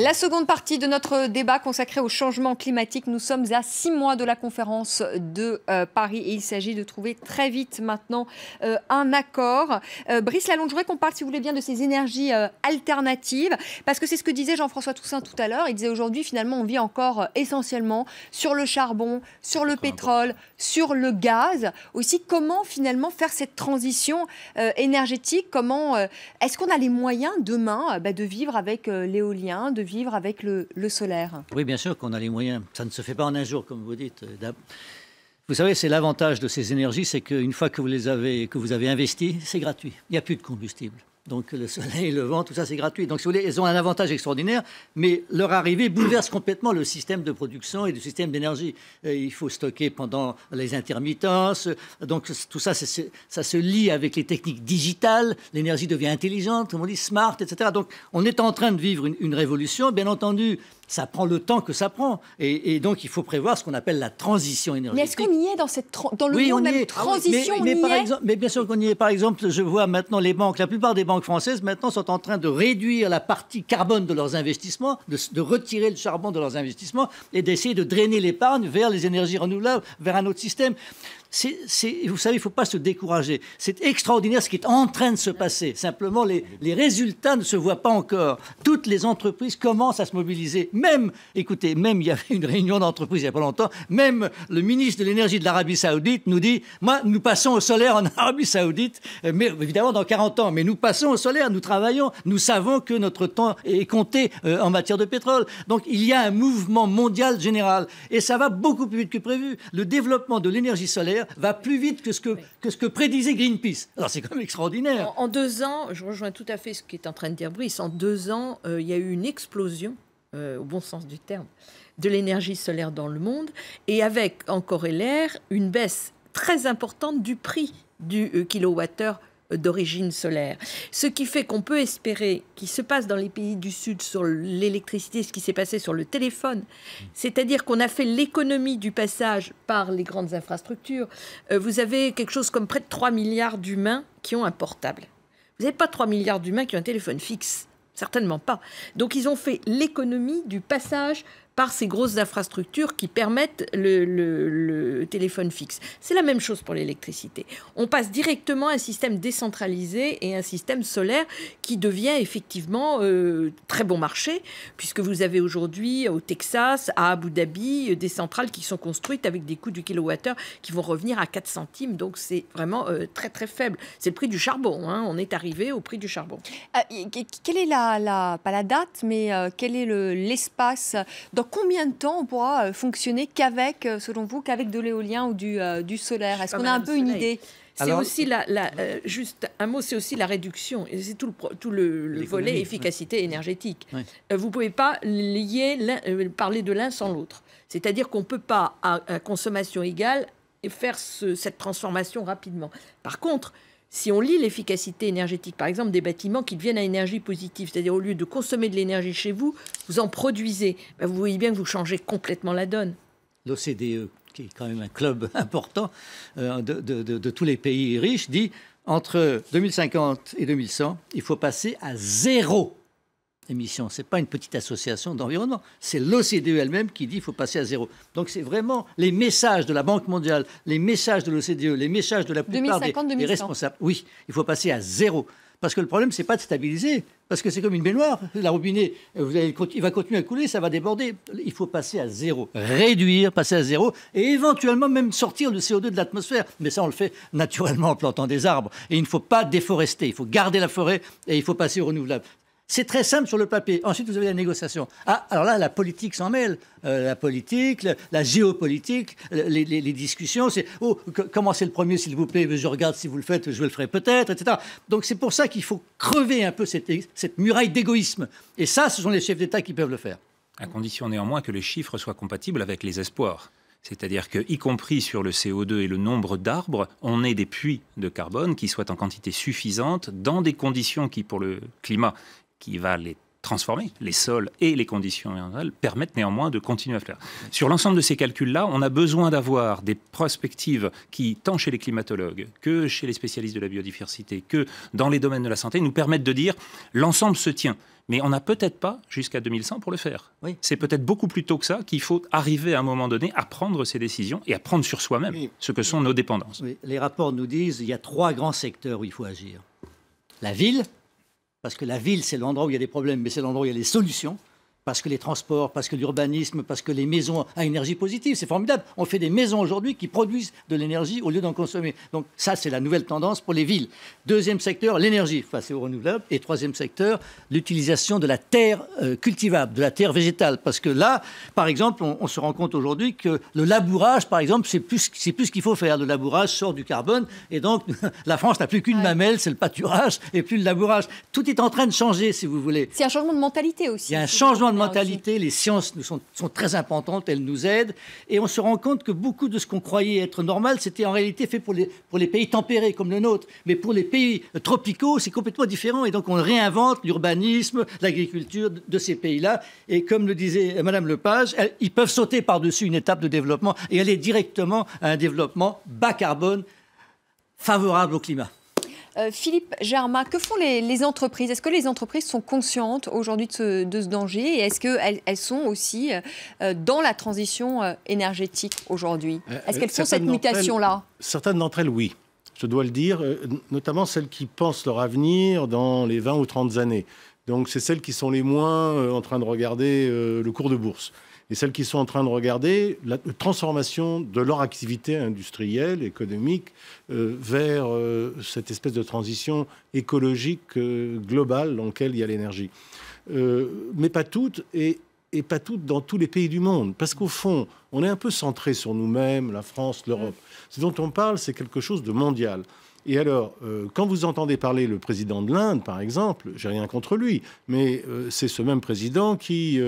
La seconde partie de notre débat consacré au changement climatique. Nous sommes à 6 mois de la conférence de Paris et il s'agit de trouver très vite maintenant un accord. Brice Lalonde, je voudrais qu'on parle, si vous voulez bien, de ces énergies alternatives, parce que c'est ce que disait Jean-François Toussaint tout à l'heure. Il disait aujourd'hui, finalement, on vit encore essentiellement sur le charbon, sur le pétrole, sur le gaz. Aussi, comment finalement faire cette transition énergétique? Comment est-ce qu'on a les moyens demain de vivre avec l'éolien, de vivre avec le solaire? Oui, bien sûr qu'on a les moyens. Ça ne se fait pas en un jour, comme vous dites. Vous savez, c'est l'avantage de ces énergies, c'est qu'une fois que vous avez investi, c'est gratuit. Il n'y a plus de combustible. Donc le soleil, le vent, tout ça, c'est gratuit. Donc si vous voulez, elles ont un avantage extraordinaire, mais leur arrivée bouleverse complètement le système de production et le système d'énergie. Il faut stocker pendant les intermittences. Donc tout ça, ça se lie avec les techniques digitales. L'énergie devient intelligente, comme on dit, smart, etc. Donc on est en train de vivre une révolution. Bien entendu, ça prend le temps que ça prend. Et donc, il faut prévoir ce qu'on appelle la transition énergétique. Mais est-ce qu'on y est dans le mot même transition? Mais bien sûr qu'on y est. Par exemple, je vois maintenant les banques, la plupart des banques françaises maintenant sont en train de réduire la partie carbone de leurs investissements, de retirer le charbon de leurs investissements et d'essayer de drainer l'épargne vers les énergies renouvelables, vers un autre système. Vous savez, il ne faut pas se décourager. C'est extraordinaire ce qui est en train de se passer. Simplement, les résultats ne se voient pas encore. Toutes les entreprises commencent à se mobiliser. Écoutez, il y avait une réunion d'entreprises il n'y a pas longtemps, même le ministre de l'énergie de l'Arabie Saoudite nous dit, nous passons au solaire en Arabie Saoudite, mais évidemment dans 40 ans, mais nous passons au solaire, nous travaillons, nous savons que notre temps est compté en matière de pétrole. Donc il y a un mouvement mondial général et ça va beaucoup plus vite que prévu. Le développement de l'énergie solaire va plus vite que ce que prédisait Greenpeace. Alors c'est quand même extraordinaire. En 2 ans, je rejoins tout à fait ce qu'est en train de dire Brice, en 2 ans, il y a eu une explosion, au bon sens du terme, de l'énergie solaire dans le monde, et avec en corollaire une baisse très importante du prix du kilowattheure d'origine solaire. Ce qui fait qu'on peut espérer qu'il se passe dans les pays du Sud sur l'électricité, ce qui s'est passé sur le téléphone. C'est-à-dire qu'on a fait l'économie du passage par les grandes infrastructures. Vous avez quelque chose comme près de 3 milliards d'humains qui ont un portable. Vous n'avez pas 3 milliards d'humains qui ont un téléphone fixe. Certainement pas. Donc ils ont fait l'économie du passage par ces grosses infrastructures qui permettent le téléphone fixe. C'est la même chose pour l'électricité. On passe directement à un système décentralisé et un système solaire qui devient effectivement très bon marché, puisque vous avez aujourd'hui au Texas, à Abu Dhabi, des centrales qui sont construites avec des coûts du kilowattheure qui vont revenir à 4 centimes. Donc c'est vraiment très très faible. C'est le prix du charbon. On est arrivé au prix du charbon. Quelle est pas la date, mais quel est l'espace? Dans combien de temps on pourra fonctionner selon vous, qu'avec de l'éolien ou du solaire? Est-ce qu'on a un peu une idée? C'est aussi juste un mot, c'est aussi la réduction. Et c'est tout le volet efficacité énergétique. Oui. Vous ne pouvez pas parler de l'un sans l'autre. C'est-à-dire qu'on ne peut pas, à consommation égale, faire cette transformation rapidement. Par contre, si on lit l'efficacité énergétique, par exemple, des bâtiments qui deviennent à énergie positive, c'est-à-dire au lieu de consommer de l'énergie chez vous, vous en produisez, vous voyez bien que vous changez complètement la donne. L'OCDE, qui est quand même un club important de tous les pays riches, dit entre 2050 et 2100, il faut passer à 0 émission. Ce n'est pas une petite association d'environnement, c'est l'OCDE elle-même qui dit qu'il faut passer à 0. Donc c'est vraiment les messages de la Banque mondiale, les messages de l'OCDE, les messages de la plupart des responsables. Oui, il faut passer à 0. Parce que le problème, ce n'est pas de stabiliser, parce que c'est comme une baignoire. La robinet, il va continuer à couler, ça va déborder. Il faut passer à 0. Réduire, passer à 0, et éventuellement même sortir le CO2 de l'atmosphère. Mais ça, on le fait naturellement en plantant des arbres. Et il ne faut pas déforester, il faut garder la forêt, et il faut passer au renouvelable. C'est très simple sur le papier. Ensuite, vous avez la négociation. Alors là, la politique s'en mêle. La politique, la géopolitique, les discussions. C'est commencez le premier, s'il vous plaît. Je regarde si vous le faites, je le ferai peut-être, etc. Donc c'est pour ça qu'il faut crever un peu cette muraille d'égoïsme. Et ça, ce sont les chefs d'État qui peuvent le faire. À condition néanmoins que les chiffres soient compatibles avec les espoirs. C'est-à-dire que, y compris sur le CO2 et le nombre d'arbres, on ait des puits de carbone qui soient en quantité suffisante dans des conditions qui, pour le climat, qui va les transformés, les sols et les conditions environnementales, permettent néanmoins de continuer à faire. Sur l'ensemble de ces calculs-là, on a besoin d'avoir des prospectives qui, tant chez les climatologues que chez les spécialistes de la biodiversité, que dans les domaines de la santé, nous permettent de dire l'ensemble se tient. Mais on n'a peut-être pas jusqu'à 2100 pour le faire. Oui. C'est peut-être beaucoup plus tôt que ça qu'il faut arriver à un moment donné à prendre ces décisions et à prendre sur soi-même ce que sont nos dépendances. Oui. Les rapports nous disent qu'il y a 3 grands secteurs où il faut agir. La ville, parce que la ville, c'est l'endroit où il y a des problèmes, mais c'est l'endroit où il y a les solutions. Parce que les transports, parce que l'urbanisme, parce que les maisons à énergie positive, c'est formidable. On fait des maisons aujourd'hui qui produisent de l'énergie au lieu d'en consommer. Donc ça, c'est la nouvelle tendance pour les villes. Deuxième secteur, l'énergie face aux renouvelables. Et troisième secteur, l'utilisation de la terre cultivable, de la terre végétale. Parce que là, par exemple, on se rend compte aujourd'hui que le labourage, par exemple, c'est plus ce qu'il faut faire. Le labourage sort du carbone. Et donc, la France n'a plus qu'une mamelle, c'est le pâturage et plus le labourage. Tout est en train de changer, si vous voulez. C'est un changement de mentalité aussi. Il y a un changement de mentalité, les sciences sont très importantes, elles nous aident, et on se rend compte que beaucoup de ce qu'on croyait être normal, c'était en réalité fait pour les pays tempérés comme le nôtre, mais pour les pays tropicaux, c'est complètement différent, et donc on réinvente l'urbanisme, l'agriculture de ces pays-là, et comme le disait Madame Lepage, ils peuvent sauter par-dessus une étape de développement et aller directement à un développement bas carbone, favorable au climat. Philippe Germain, que font les entreprises? Est-ce que les entreprises sont conscientes aujourd'hui de ce danger et est-ce qu'elles sont aussi dans la transition énergétique aujourd'hui? Est-ce qu'elles font cette mutation-là? Certaines d'entre elles, oui. Je dois le dire, notamment celles qui pensent leur avenir dans les 20 ou 30 années. Donc, c'est celles qui sont les moins en train de regarder le cours de bourse. Et celles qui sont en train de regarder la transformation de leur activité industrielle, économique, vers cette espèce de transition écologique globale dans laquelle il y a l'énergie. Mais pas toutes, et pas toutes dans tous les pays du monde. Parce qu'au fond, on est un peu centré sur nous-mêmes, la France, l'Europe. Ce dont on parle, c'est quelque chose de mondial. Et alors, quand vous entendez parler le président de l'Inde, par exemple, j'ai rien contre lui, mais c'est ce même président qui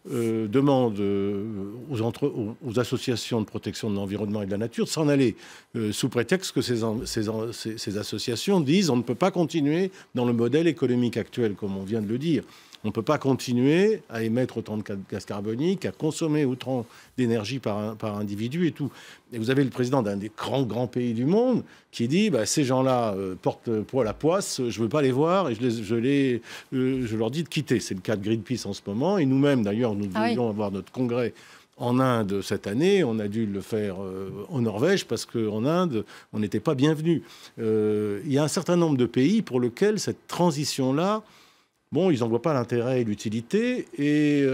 demande aux associations de protection de l'environnement et de la nature de s'en aller, sous prétexte que ces associations disent on ne peut pas continuer dans le modèle économique actuel, comme on vient de le dire. On ne peut pas continuer à émettre autant de gaz carbonique, à consommer autant d'énergie par individu et tout. Et vous avez le président d'un des grands pays du monde qui dit ces gens-là portent poids à la poisse, je ne veux pas les voir et je leur dis de quitter. C'est le cas de Greenpeace en ce moment. Et nous-mêmes, d'ailleurs, nous devions avoir notre congrès en Inde cette année. On a dû le faire en Norvège parce qu'en Inde, on n'était pas bienvenus. Il y a un certain nombre de pays pour lesquels cette transition-là, ils n'en voient pas l'intérêt et l'utilité, et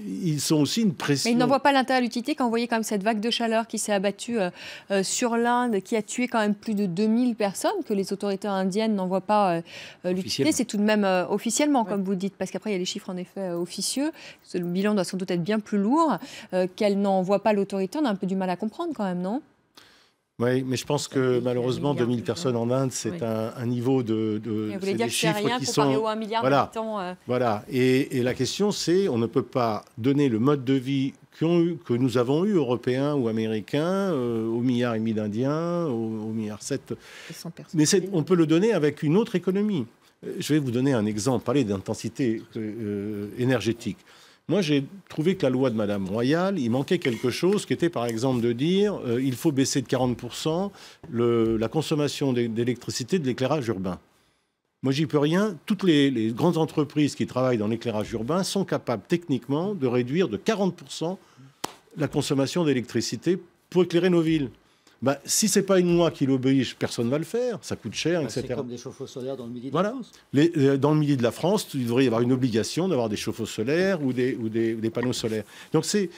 ils sont aussi une pression. Mais ils n'en voient pas l'intérêt et l'utilité quand vous voyez quand même cette vague de chaleur qui s'est abattue sur l'Inde, qui a tué quand même plus de 2000 personnes, que les autorités indiennes n'en voient pas l'utilité. C'est tout de même officiellement, comme vous dites, parce qu'après il y a les chiffres en effet officieux. Le bilan doit sans doute être bien plus lourd. Qu'elle n'en voit pas l'autorité, on a un peu du mal à comprendre quand même, non ? Oui, mais je pense que malheureusement, 2000 personnes en Inde, c'est un niveau de vous voulez dire que c'est rien comparé aux 1 milliard d'habitants. Voilà. Et la question, c'est on ne peut pas donner le mode de vie que nous avons eu, européens ou américains, aux milliards et demi d'Indiens, aux milliards 7. Mais on peut le donner avec une autre économie. Je vais vous donner un exemple, parler d'intensité énergétique. Moi, j'ai trouvé que la loi de Madame Royal, il manquait quelque chose qui était, par exemple, de dire il faut baisser de 40% la consommation d'électricité de l'éclairage urbain. Moi, j'y peux rien. Toutes les grandes entreprises qui travaillent dans l'éclairage urbain sont capables techniquement de réduire de 40% la consommation d'électricité pour éclairer nos villes. Si ce n'est pas une loi qui l'oblige, personne ne va le faire. Ça coûte cher, etc. C'est comme des chauffe-eau solaires dans le midi de la France. Dans le midi de la France, il devrait y avoir une obligation d'avoir des chauffe-eau solaires ou des panneaux solaires. Donc c'est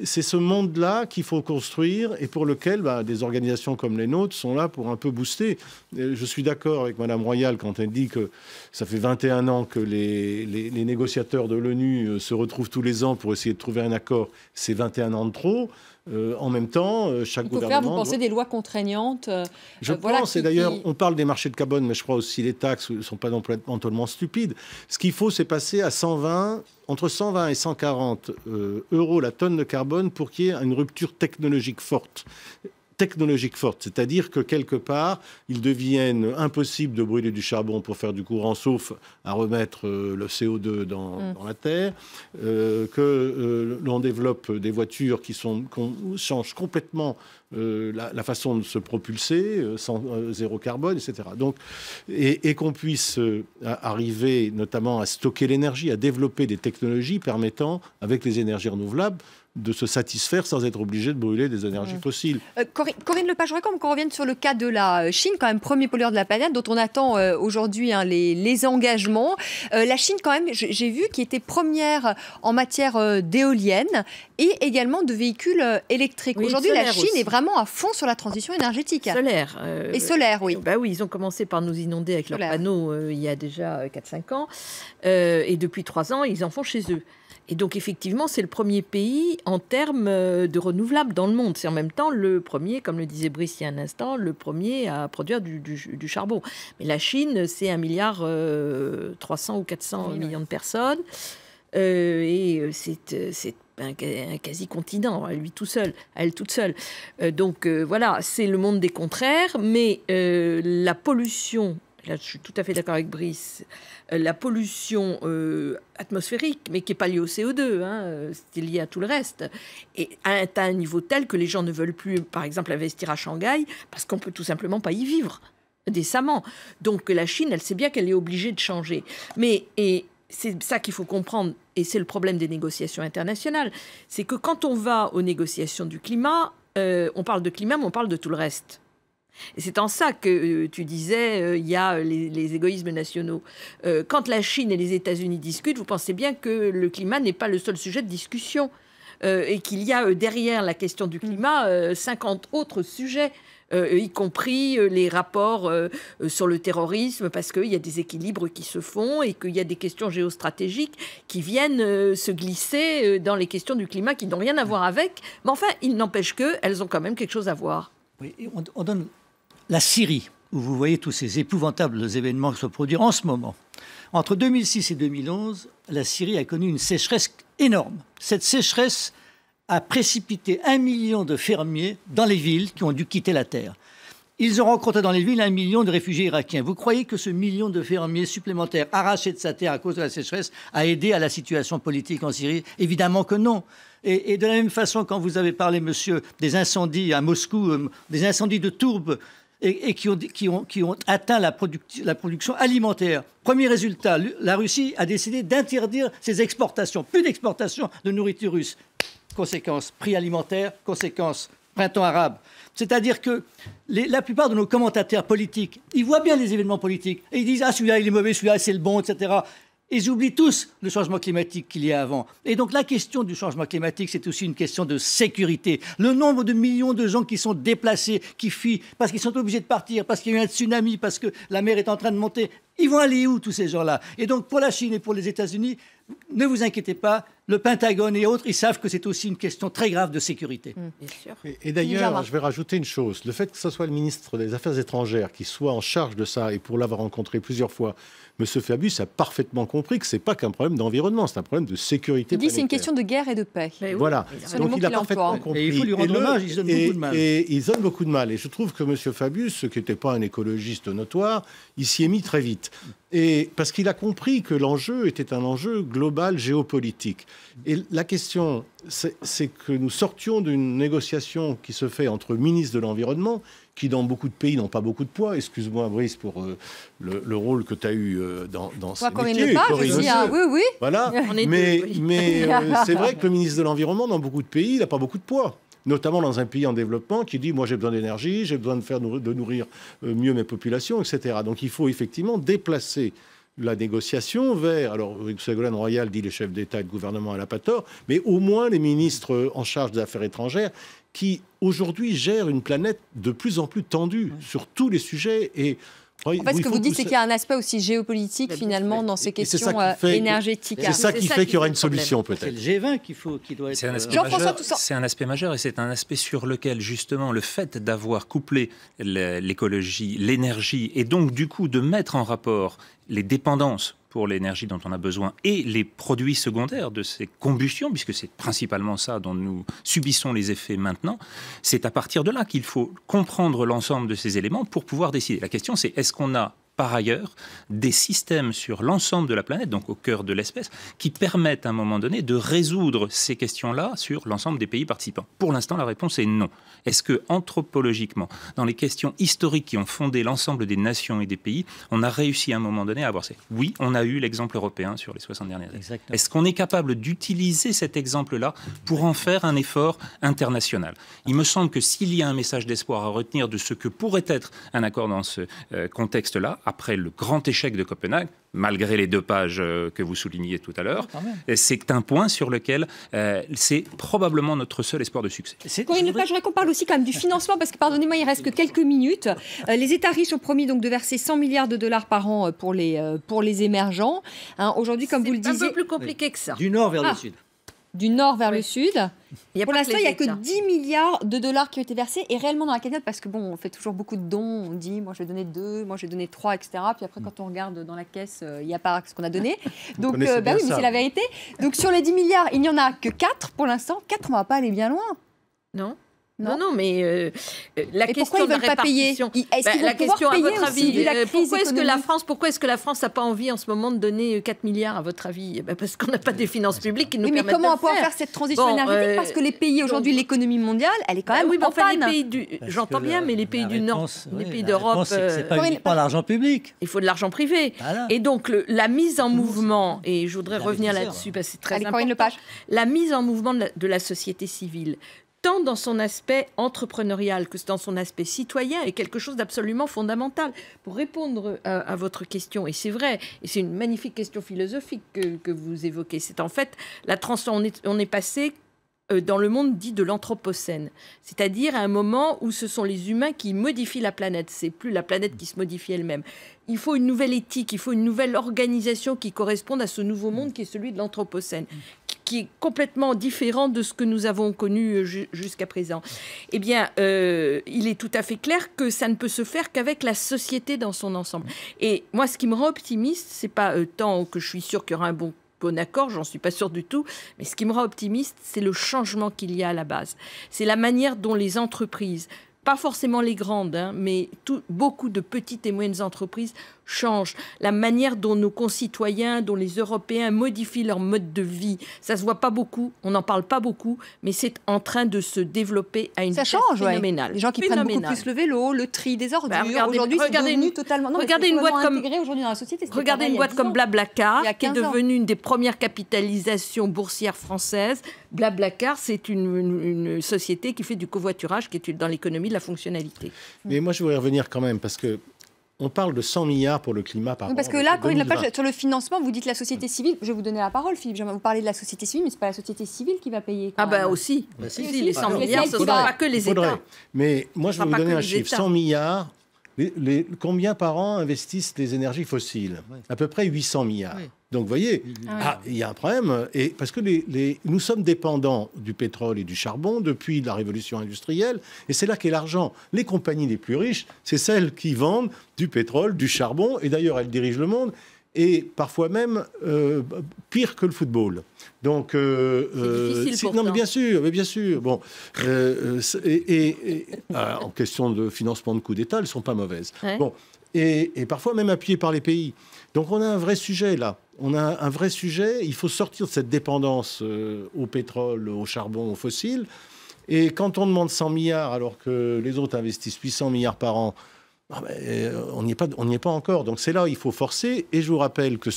ce monde-là qu'il faut construire et pour lequel des organisations comme les nôtres sont là pour un peu booster. Je suis d'accord avec Madame Royal quand elle dit que ça fait 21 ans que les négociateurs de l'ONU se retrouvent tous les ans pour essayer de trouver un accord. C'est 21 ans de trop. En même temps, chaque gouvernement... Vous pensez des lois contraignantes Je pense, et d'ailleurs, on parle des marchés de carbone, mais je crois aussi les taxes ne sont pas non plus totalement stupides. Ce qu'il faut, c'est passer à entre 120 et 140 euros la tonne de carbone pour qu'il y ait une rupture technologique forte. technologique forte, c'est-à-dire que quelque part, il devienne impossible de brûler du charbon pour faire du courant, sauf à remettre le CO2 dans la terre, l'on développe des voitures qu'on change complètement la façon de se propulser, zéro carbone, etc. Donc, et qu'on puisse arriver notamment à stocker l'énergie, à développer des technologies permettant, avec les énergies renouvelables, de se satisfaire sans être obligé de brûler des énergies fossiles. Corinne Lepage, je voudrais qu'on revienne sur le cas de la Chine, quand même premier pollueur de la planète, dont on attend aujourd'hui les engagements. La Chine, quand même, j'ai vu, qui était première en matière d'éoliennes et également de véhicules électriques. Oui, aujourd'hui, la Chine aussi. est vraiment à fond sur la transition énergétique. Solaire. Et solaire, oui. Bah oui, ils ont commencé par nous inonder avec leurs Solaire. panneaux il y a déjà 4-5 ans. Et depuis 3 ans, ils en font chez eux. Et donc, effectivement, c'est le premier pays en termes de renouvelables dans le monde. C'est en même temps le premier, comme le disait Brice il y a un instant, le premier à produire du charbon. Mais la Chine, c'est 1,3 milliard ou 400 millions de personnes. C'est un quasi-continent, à elle toute seule. Donc, voilà, c'est le monde des contraires. Mais la pollution... Là, je suis tout à fait d'accord avec Brice. La pollution atmosphérique, mais qui n'est pas liée au CO2, c'est lié à tout le reste, et à un niveau tel que les gens ne veulent plus, par exemple, investir à Shanghai, parce qu'on ne peut tout simplement pas y vivre décemment. Donc la Chine, elle sait bien qu'elle est obligée de changer. Et c'est ça qu'il faut comprendre, et c'est le problème des négociations internationales, c'est que quand on va aux négociations du climat, on parle de climat, mais on parle de tout le reste. Et c'est en ça que tu disais, il y a les égoïsmes nationaux. Quand la Chine et les États-Unis discutent, vous pensez bien que le climat n'est pas le seul sujet de discussion et qu'il y a derrière la question du climat 50 autres sujets, y compris les rapports sur le terrorisme, parce qu'il y a des équilibres qui se font et qu'il y a des questions géostratégiques qui viennent se glisser dans les questions du climat qui n'ont rien à voir avec. Mais enfin, il n'empêche qu'elles ont quand même quelque chose à voir. Oui, on donne la Syrie, où vous voyez tous ces épouvantables événements qui se produisent en ce moment. Entre 2006 et 2011, la Syrie a connu une sécheresse énorme. Cette sécheresse a précipité 1 million de fermiers dans les villes qui ont dû quitter la terre. Ils ont rencontré dans les villes 1 million de réfugiés irakiens. Vous croyez que ce million de fermiers supplémentaires arrachés de sa terre à cause de la sécheresse a aidé à la situation politique en Syrie? Évidemment que non. Et de la même façon, quand vous avez parlé, monsieur, des incendies à Moscou, des incendies de tourbe, et qui ont atteint la production alimentaire. Premier résultat, la Russie a décidé d'interdire ses exportations. Plus d'exportation de nourriture russe. Conséquence, prix alimentaire, conséquence, printemps arabe. C'est-à-dire que la plupart de nos commentateurs politiques, ils voient bien les événements politiques et ils disent « Ah, celui-là, il est mauvais, celui-là, c'est le bon, etc. » Ils oublient tous le changement climatique qu'il y a avant. Et donc la question du changement climatique, c'est aussi une question de sécurité. Le nombre de millions de gens qui sont déplacés, qui fuient, parce qu'ils sont obligés de partir, parce qu'il y a eu un tsunami, parce que la mer est en train de monter, ils vont aller où tous ces gens-là? Et donc pour la Chine et pour les États-Unis, ne vous inquiétez pas, le Pentagone et autres, ils savent que c'est aussi une question très grave de sécurité. Bien sûr. Et d'ailleurs, je vais rajouter une chose. Le fait que ce soit le ministre des Affaires étrangères qui soit en charge de ça, et pour l'avoir rencontré plusieurs fois, M. Fabius a parfaitement compris que ce n'est pas qu'un problème d'environnement, c'est un problème de sécurité planétaire. Il dit c'est une question de guerre et de paix. Mais oui, voilà. Donc il a parfaitement compris. Et il faut lui rendre hommage, il se donne beaucoup de mal. Et il se donne beaucoup de mal. Et je trouve que M. Fabius, qui n'était pas un écologiste notoire, il s'y est mis très vite. Et parce qu'il a compris que l'enjeu était un enjeu global géopolitique. Et la question, c'est que nous sortions d'une négociation qui se fait entre ministres de l'Environnement, qui dans beaucoup de pays n'ont pas beaucoup de poids. Excuse-moi, Brice, pour le rôle que tu as eu dans ces métiers. Oui, oui. Voilà. Mais c'est vrai que le ministre de l'Environnement, dans beaucoup de pays, il n'a pas beaucoup de poids. Notamment dans un pays en développement qui dit « moi j'ai besoin d'énergie, j'ai besoin de nourrir mieux mes populations, etc. » Donc il faut effectivement déplacer la négociation vers... Alors Ségolène Royal dit les chefs d'État et de gouvernement, elle n'a pas tort, mais au moins les ministres en charge des affaires étrangères qui aujourd'hui gèrent une planète de plus en plus tendue sur tous les sujets. Et en fait, ce que vous dites, c'est qu'il y a un aspect aussi géopolitique, finalement, dans ces questions énergétiques. C'est ça qui fait qu'il y aura une solution, peut-être. C'est le G20 qui doit être... C'est un aspect majeur, et c'est un aspect sur lequel, justement, le fait d'avoir couplé l'écologie, l'énergie, et donc, du coup, de mettre en rapport les dépendances pour l'énergie dont on a besoin et les produits secondaires de ces combustions, puisque c'est principalement ça dont nous subissons les effets maintenant, c'est à partir de là qu'il faut comprendre l'ensemble de ces éléments pour pouvoir décider. La question, c'est est-ce qu'on a par ailleurs des systèmes sur l'ensemble de la planète, donc au cœur de l'espèce, qui permettent à un moment donné de résoudre ces questions-là sur l'ensemble des pays participants? Pour l'instant, la réponse est non. Est-ce que, anthropologiquement, dans les questions historiques qui ont fondé l'ensemble des nations et des pays, on a réussi à un moment donné à avoir ça? Oui, on a eu l'exemple européen sur les 60 dernières années. Exactement. Est-ce qu'on est capable d'utiliser cet exemple-là pour en faire un effort international? Il me semble que s'il y a un message d'espoir à retenir de ce que pourrait être un accord dans ce contexte-là, après le grand échec de Copenhague, malgré les 2 pages que vous souligniez tout à l'heure, c'est un point sur lequel c'est probablement notre seul espoir de succès. Corinne Lepage, je voudrais qu'on parle aussi quand même du financement, parce que, pardonnez-moi, il reste que quelques minutes. Les États riches ont promis donc de verser 100 milliards de dollars par an pour les émergents. Hein, aujourd'hui, comme vous le disiez... C'est un peu plus compliqué que ça. Du nord vers le sud. Du nord vers le sud. Pour l'instant, il n'y a que États. 10 milliards de dollars qui ont été versés. Et réellement dans la cagnotte, parce que bon, on fait toujours beaucoup de dons. On dit, moi je vais donner 2, moi je vais donner 3, etc. Puis après, quand on regarde dans la caisse, il n'y a pas ce qu'on a donné. Donc, connaissez oui, bien mais ça. c'est la vérité. Donc sur les 10 milliards, il n'y en a que 4 pour l'instant. 4, on ne va pas aller bien loin. Non. Non. Non, mais la Et question pourquoi ils de la veulent pas payer? répartition. Est-ce qu'ils vont La pouvoir question, à payer votre aussi, avis, vu la crise pourquoi est-ce que la France n'a pas envie en ce moment de donner 4 milliards, à votre avis? Eh ben, parce qu'on n'a pas des finances publiques qui nous Oui, mais permettent comment on va de pouvoir faire faire cette transition Bon, énergétique? Parce que les pays aujourd'hui, l'économie mondiale, elle est quand même oui, mais en enfin, les panne. pays du... Parce J'entends que bien, mais les pays du Nord, les pays d'Europe, c'est pas Corinne uniquement l'argent public. il faut de l'argent privé. Voilà. Et donc, la mise en mouvement, et je voudrais Les revenir investisseurs. là-dessus parce que c'est très Allez, important, Corinne Lepage. la mise en mouvement de la société civile, tant dans son aspect entrepreneurial que dans son aspect citoyen, est quelque chose d'absolument fondamental. Pour répondre à votre question, et c'est vrai, et c'est une magnifique question philosophique que vous évoquez, c'est en fait, on est passé dans le monde dit de l'anthropocène, c'est-à-dire à un moment où ce sont les humains qui modifient la planète, c'est plus la planète qui se modifie elle-même. Il faut une nouvelle éthique, il faut une nouvelle organisation qui corresponde à ce nouveau monde qui est celui de l'anthropocène, qui est complètement différent de ce que nous avons connu jusqu'à présent. Eh bien, il est tout à fait clair que ça ne peut se faire qu'avec la société dans son ensemble. Et moi, ce qui me rend optimiste, c'est pas tant que je suis sûre qu'il y aura un bon accord, j'en suis pas sûre du tout, mais ce qui me rend optimiste, c'est le changement qu'il y a à la base. C'est la manière dont les entreprises, pas forcément les grandes, hein, mais beaucoup de petites et moyennes entreprises changent. La manière dont nos concitoyens, dont les Européens modifient leur mode de vie, ça se voit pas beaucoup, on n'en parle pas beaucoup, mais c'est en train de se développer à une Ça vitesse change, ouais. phénoménale. Les gens qui prennent beaucoup plus le vélo, le tri des ordures. Aujourd'hui, c'est devenu totalement... Regardez une boîte comme... intégré aujourd'hui dans la société. Regardez une boîte comme Blablacar, qui est 15 ans. devenue une des premières capitalisations boursières françaises. Blablacar, c'est une société qui fait du covoiturage, qui est dans l'économie de la fonctionnalité. Mais moi, je voudrais revenir quand même, parce que on parle de 100 milliards pour le climat par an. Parce que là, Corinne 2020. Lepage, sur le financement, vous dites la société civile. Je vais vous donner la parole, Philippe. Vous parlez de la société civile, mais ce n'est pas la société civile qui va payer. Ah ben aussi. Bah, Si, si, les si. 100 Bah, milliards, ce ne sont faudrait. pas que les Faudrait. États. Mais moi, je vais Ce vous sera pas donner que un les chiffre. États. 100 milliards, combien par an investissent les énergies fossiles? À peu près 800 milliards. Oui. Donc, vous voyez, il y a un problème. Et parce que nous sommes dépendants du pétrole et du charbon depuis la révolution industrielle. Et c'est là qu'est l'argent. Les compagnies les plus riches, c'est celles qui vendent du pétrole, du charbon. Et d'ailleurs, elles dirigent le monde. Et parfois même pire que le football. Donc, difficile pourtant. non, mais bien sûr. Bon, en question de financement de coups d'État, elles sont pas mauvaises. Ouais. Bon, et parfois même appuyées par les pays. Donc, on a un vrai sujet là. On a un vrai sujet. Il faut sortir de cette dépendance au pétrole, au charbon, aux fossiles. Et quand on demande 100 milliards alors que les autres investissent 800 milliards par an. On n'y est pas encore. Donc c'est là où il faut forcer. Et je vous rappelle que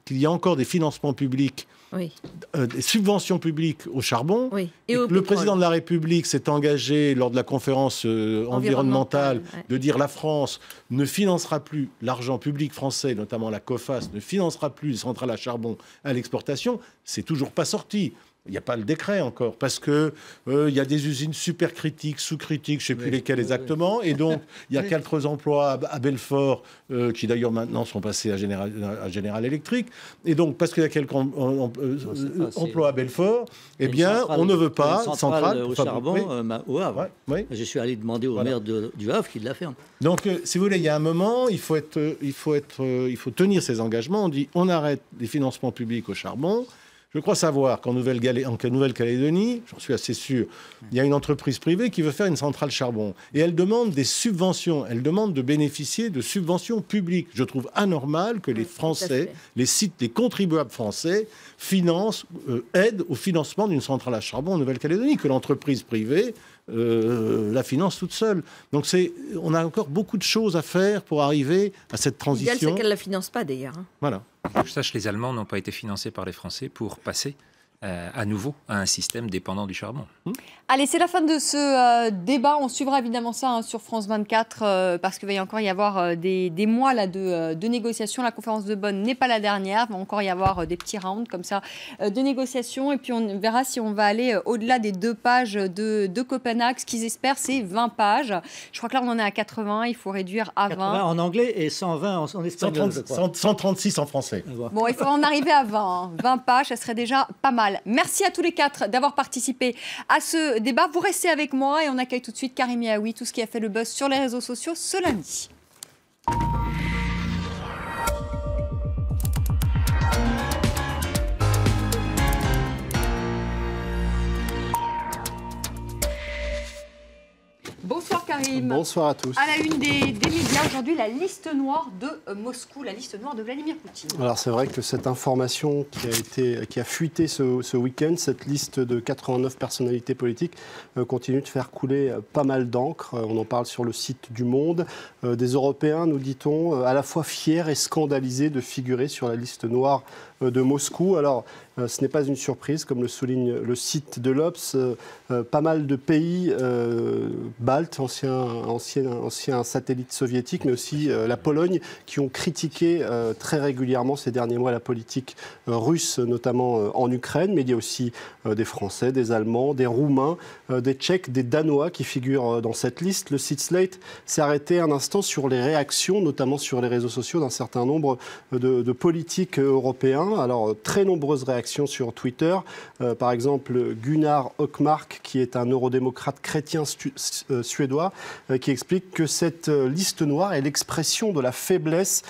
qu'il y a encore des financements publics, Oui. des subventions publiques au charbon. Oui. Et au le pétrole. président de la République s'est engagé lors de la conférence environnementale ouais. de dire la France ne financera plus l'argent public français, notamment la COFAS, ne financera plus les centrales à charbon à l'exportation. C'est toujours pas sorti. Il n'y a pas le décret encore, parce qu'il y a des usines supercritiques, sous-critiques, je ne sais plus lesquelles exactement, et donc il y a 4 emplois à Belfort, qui d'ailleurs maintenant sont passés à General Electric, et donc parce qu'il y a quelques emplois à Belfort, eh bien on ne veut pas une centrale au charbon au Havre. Oui. Je suis allé demander au maire du Havre qu'il la ferme. Donc, si vous voulez, il y a un moment, il faut tenir ses engagements. On dit, on arrête les financements publics au charbon. Je crois savoir qu'en Nouvelle-Calédonie, j'en suis assez sûr, il y a une entreprise privée qui veut faire une centrale charbon. Et elle demande des subventions. Elle demande de bénéficier de subventions publiques. Je trouve anormal que les Français, les contribuables français, aident au financement d'une centrale à charbon en Nouvelle-Calédonie, que l'entreprise privée la finance toute seule. Donc on a encore beaucoup de choses à faire pour arriver à cette transition. L'idéal, c'est qu'elle ne la finance pas d'ailleurs. Voilà. Que je sache, les Allemands n'ont pas été financés par les Français pour passer à nouveau à un système dépendant du charbon. Allez, c'est la fin de ce débat. On suivra évidemment ça sur France 24 parce qu'il va encore y avoir des mois là, de négociations. La conférence de Bonn n'est pas la dernière. Il va encore y avoir des petits rounds comme ça de négociations. Et puis on verra si on va aller au-delà des 2 pages de Copenhague. Ce qu'ils espèrent, c'est 20 pages. Je crois que là, on en est à 80. Il faut réduire à 20. 80 en anglais et 120 en espagnol. 136 en français. Bon, il faut en arriver à 20. Hein. 20 pages, ça serait déjà pas mal. Merci à tous les 4 d'avoir participé à ce débat. Vous restez avec moi et on accueille tout de suite Karim Yaoui, tout ce qui a fait le buzz sur les réseaux sociaux ce lundi. Bonsoir Karim. Bonsoir à tous. À la une des médias aujourd'hui, la liste noire de Moscou, la liste noire de Vladimir Poutine. Alors c'est vrai que cette information qui a fuité ce week-end, cette liste de 89 personnalités politiques, continue de faire couler pas mal d'encre. On en parle sur le site du Monde. Des Européens, nous dit-on, à la fois fiers et scandalisés de figurer sur la liste noire de Moscou. Alors, ce n'est pas une surprise, comme le souligne le site de l'Obs. Pas mal de pays baltes, anciens satellites soviétiques, mais aussi la Pologne, qui ont critiqué très régulièrement ces derniers mois la politique russe, notamment en Ukraine. Mais il y a aussi des Français, des Allemands, des Roumains, des Tchèques, des Danois qui figurent dans cette liste. Le site Slate s'est arrêté un instant sur les réactions, notamment sur les réseaux sociaux, d'un certain nombre de politiques européens. Alors, très nombreuses réactions sur Twitter. Par exemple, Gunnar Hökmark, qui est un eurodémocrate chrétien suédois, qui explique que cette liste noire est l'expression de la faiblesse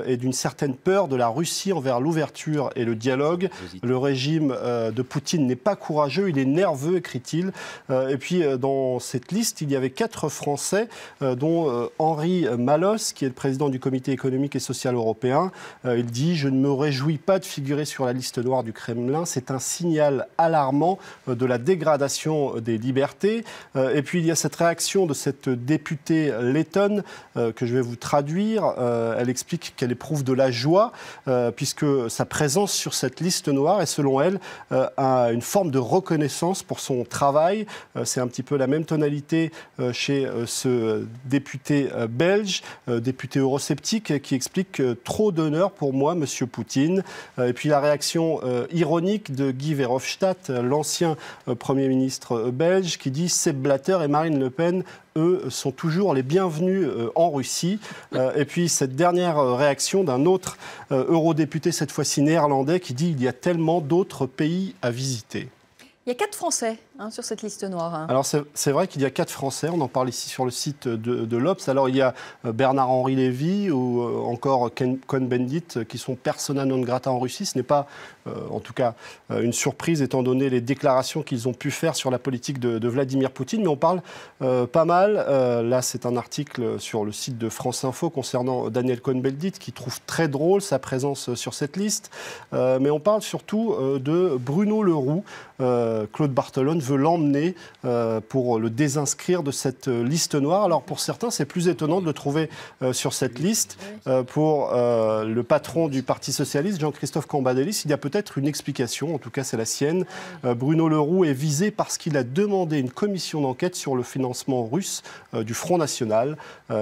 et d'une certaine peur de la Russie envers l'ouverture et le dialogue. Le régime de Poutine n'est pas courageux, il est nerveux, écrit-il. Et puis, dans cette liste, il y avait 4 Français, dont Henri Malos, qui est le président du Comité économique et social européen. Il dit « Je ne me réjouis pas de figurer sur la liste noire du Kremlin. C'est un signal alarmant de la dégradation des libertés. » Et puis il y a cette réaction de cette députée lettonne que je vais vous traduire. Elle explique qu'elle éprouve de la joie puisque sa présence sur cette liste noire est selon elle une forme de reconnaissance pour son travail. C'est un petit peu la même tonalité chez ce député belge, député eurosceptique, qui explique trop d'honneur pour moi, Monsieur Poutine. Et puis la réaction ironique de Guy Verhofstadt, l'ancien Premier ministre belge, qui dit « Sepp Blatter et Marine Le Pen, eux, sont toujours les bienvenus en Russie. » Et puis cette dernière réaction d'un autre eurodéputé, cette fois-ci néerlandais, qui dit « Il y a tellement d'autres pays à visiter ». Il y a 4 Français sur cette liste noire. Alors c'est vrai qu'il y a 4 Français, on en parle ici sur le site de l'Obs. Alors il y a Bernard-Henri Lévy ou encore Cohn-Bendit qui sont persona non grata en Russie. Ce n'est pas en tout cas une surprise étant donné les déclarations qu'ils ont pu faire sur la politique de Vladimir Poutine. Mais on parle pas mal, là c'est un article sur le site de France Info concernant Daniel Cohn-Bendit qui trouve très drôle sa présence sur cette liste. Mais on parle surtout de Bruno Le Roux. Claude Barthelone veut l'emmener pour le désinscrire de cette liste noire. Alors pour certains, c'est plus étonnant de le trouver sur cette liste. Pour le patron du Parti socialiste, Jean-Christophe Cambadélis, il y a peut-être une explication, en tout cas c'est la sienne. Bruno Le Roux est visé parce qu'il a demandé une commission d'enquête sur le financement russe du Front National.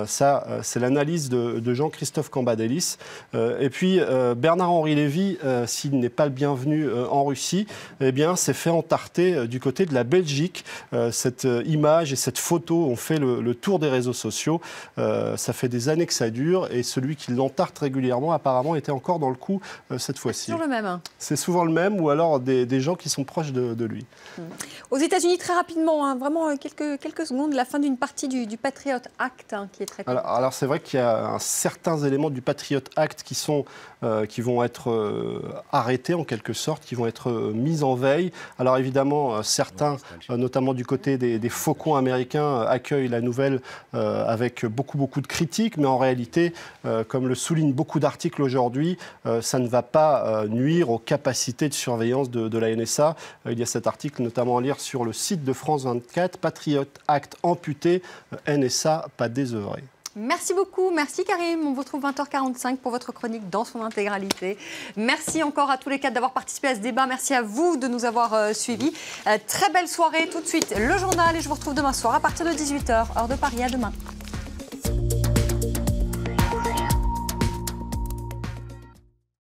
Ça, c'est l'analyse de Jean-Christophe Cambadélis. Et puis Bernard-Henri Lévy, s'il n'est pas le bienvenu en Russie, eh bien, s'est fait entarter du côté de la Belgique. Cette image et cette photo ont fait le tour des réseaux sociaux. Ça fait des années que ça dure et celui qui l'entarte régulièrement, apparemment, était encore dans le coup cette fois-ci. C'est toujours le même. Hein. C'est souvent le même ou alors des gens qui sont proches de lui. Aux États-Unis, très rapidement, hein, vraiment quelques secondes, la fin d'une partie du Patriot Act hein, qui est très court. Alors c'est vrai qu'il y a certains éléments du Patriot Act qui vont être arrêtés en quelque sorte, qui vont être mis en veille. Alors évidemment, certains, notamment du côté des faucons américains, accueillent la nouvelle avec beaucoup de critiques, mais en réalité, comme le soulignent beaucoup d'articles aujourd'hui, ça ne va pas nuire aux capacités de surveillance de la NSA. Il y a cet article notamment à lire sur le site de France 24, Patriot Act amputé, NSA pas désœuvré. Merci beaucoup, merci Karim. On vous retrouve 20h45 pour votre chronique dans son intégralité. Merci encore à tous les quatre d'avoir participé à ce débat. Merci à vous de nous avoir suivis. Très belle soirée. Tout de suite, le journal et je vous retrouve demain soir à partir de 18h, heure de Paris. À demain.